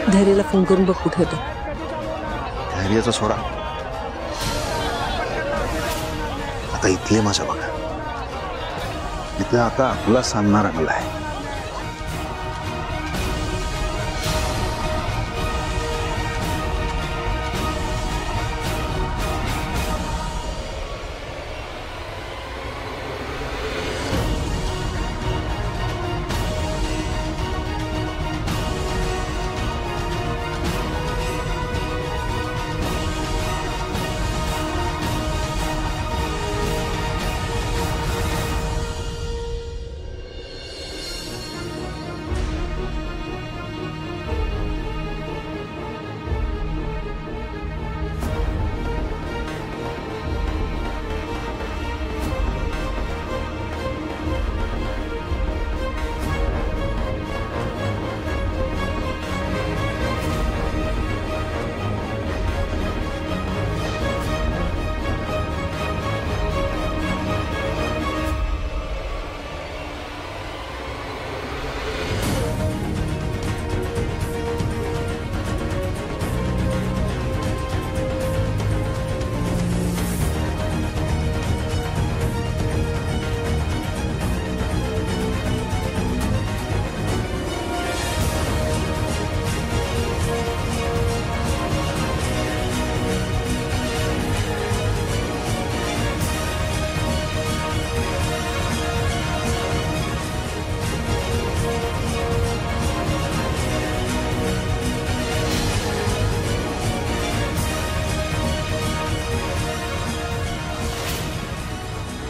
धैर्याला phone करून बघ कुठे होतो. धैर्याचा सोडा, आता इथले माझ्या बघा. इथे आता आपला सामना रंगला आहे.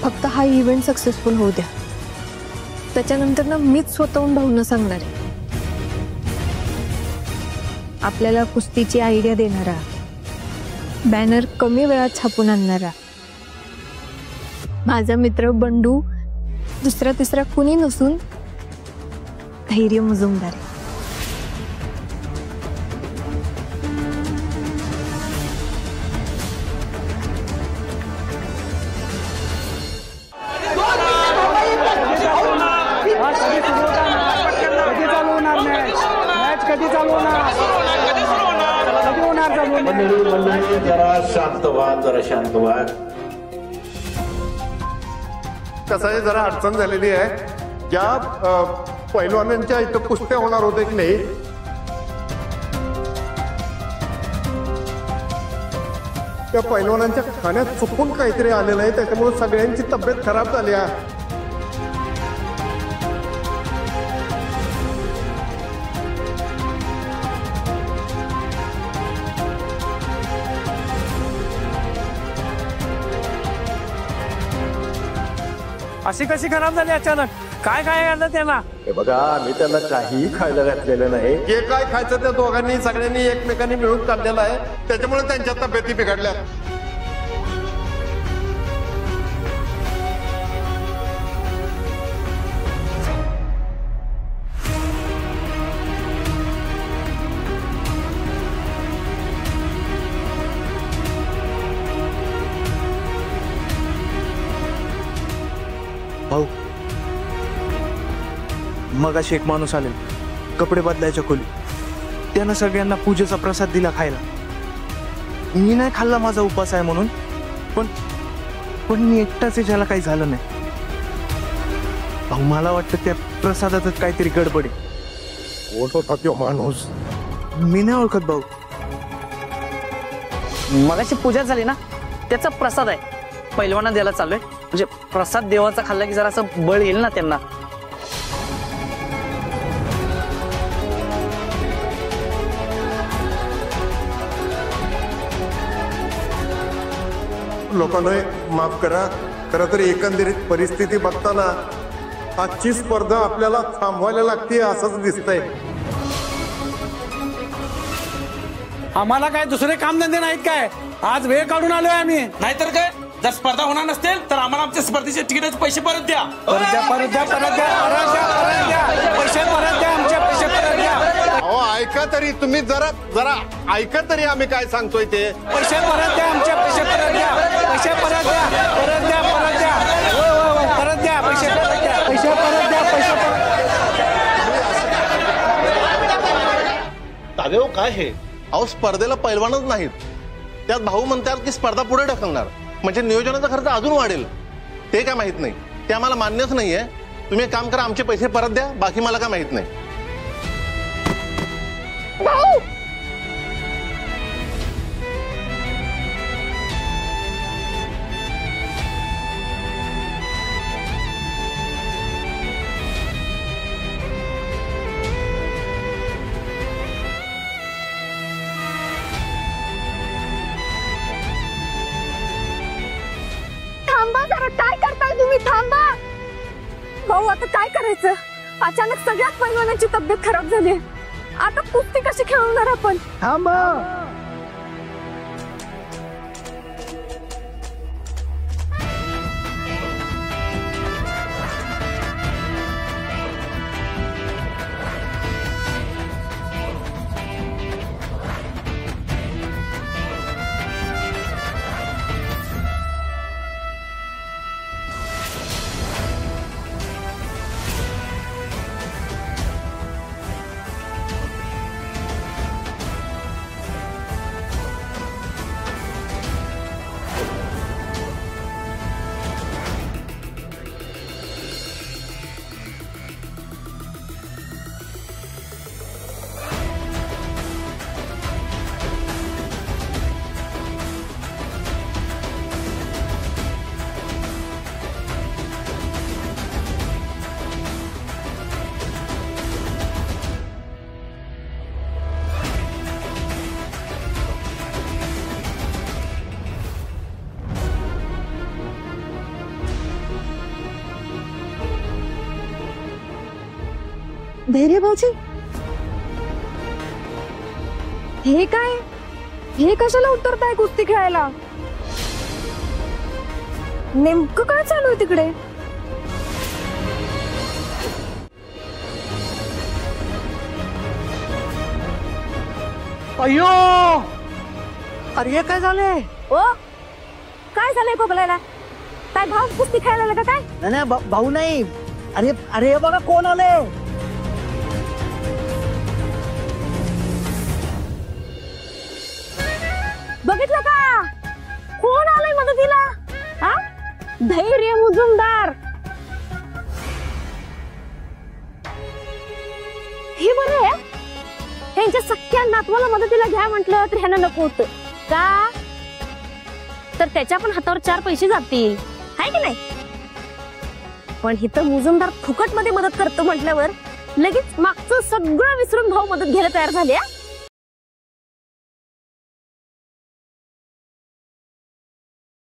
फक्त हा इव्हेंट सक्सेसफुल होऊ द्या, त्याच्यानंतर ना मीच स्वतःहून भाऊंना सांगणार आहे. आपल्याला कुस्तीची आयडिया देणारा, बॅनर कमी वेळात छापून आणणारा माझा मित्र बंडू दुसरा तिसरा कुणी नसून धैर्य मुजुमदार आहे. जरा शांत व्हा. कसं आहे, जरा अडचण झालेली आहे. ज्या पैलवानांच्या इथं कुस्त्या होणार होत्या की नाही, त्या पैलवानांच्या खाण्यात चुकून काहीतरी आलेलं आहे, त्याच्यामुळे सगळ्यांची तब्येत खराब झाली आहे. अशी कशी खराब झाली अचानक? काय काय घातलं त्यांना? हे बघा, आम्ही त्यांना काहीही खायला घातलेलं नाही. जे काय खायचं त्या दोघांनी सगळ्यांनी एकमेकांनी मिळून काढलेलं आहे, त्याच्यामुळे त्यांच्या तब्येती बिघडल्या. भाऊ, मग अशी एक माणूस आले कपडे बदलायच्या खोली, त्यानं सगळ्यांना पूजेचा प्रसाद दिला खायला. मी नाही खाल्ला, माझा उपास आहे म्हणून, पण मी एकटाच आहे ज्याला काही झालं नाही. भाऊ, मला वाटतं त्या प्रसादातच काहीतरी गडबड आहे. कोण होता तो माणूस? मी नाही ओळखत भाऊ. मगाशी पूजा झाली ना, त्याचा प्रसाद आहे, पैलवाना द्यायला चाललोय. म्हणजे प्रसाद देवाचा खाल्ला की जरा असं बळ येईल ना त्यांना. लोकांना माफ करा. खरं तर एकंदरीत परिस्थिती बघताना आजची स्पर्धा आपल्याला थांबवायला लागते असंच दिसतंय. आम्हाला काय दुसरे कामधंदे नाहीत काय? आज वेळ काढून आलोय आम्ही. नाहीतर काय, जर स्पर्धा होणार नसतील तर आम्हाला आमच्या स्पर्धेचे तिकीटाचे पैसे परत द्या. पैसे परत द्या, आमचे पैसे परत द्या. अहो ऐका तरी, तुम्ही जरा ऐका तरी, आम्ही काय सांगतोय ते. पैसे परत द्या, आमचे पैसे परत द्या. पैसे परत द्या, परत द्या, परत द्या, परत द्या, पैसे परत द्या, पैसे परत द्या, पैसे परत. काव्य काय हे? अहो स्पर्धेला पैलवानच नाहीत, त्यात भाऊ म्हणतात की स्पर्धा पुढे ढकलणार म्हणजे नियोजनाचा खर्च अजून वाढेल. ते काय माहित नाही, ते आम्हाला मान्यच नाहीये. तुम्ही एक काम करा, आमचे पैसे परत द्या, बाकी मला काय माहित नाही. थांबा जरा, काय करताय तुम्ही? थांबा भाऊ, आता काय करायचं? अचानक सगळ्यात पैलवानाची तब्येत खराब झाली. आता कुस्ती कशी खेळणार आपण? थांबा. धैर्य भाऊजी, हे काय? हे कशाला उतरताय कुस्ती खेळायला? नेमकं काय चालू आहे तिकडे? अयो, अरे हे काय झालंय? ओ, काय झालंय बघायला? काय भाऊ कुस्ती खेळायला आला का काय? नाही भाऊ नाही. अरे अरे बघा कोण आले. बघितलं का? कोण आलंय मदतीला? हा, धैर्य मुजुमदार. हे बरं आहे, ह्यांच्या सख्या नातवाला मदतीला घ्या म्हटलं तर ह्यांना नको होतं का? तर त्याच्या पण हातावर 4 पैसे जातील, आहे की नाही? पण इथं मुजुमदार फुकट मध्ये मदत करतो म्हटल्यावर लगेच मागचं सगळं विसरून भाऊ मदत घ्यायला तयार झाले.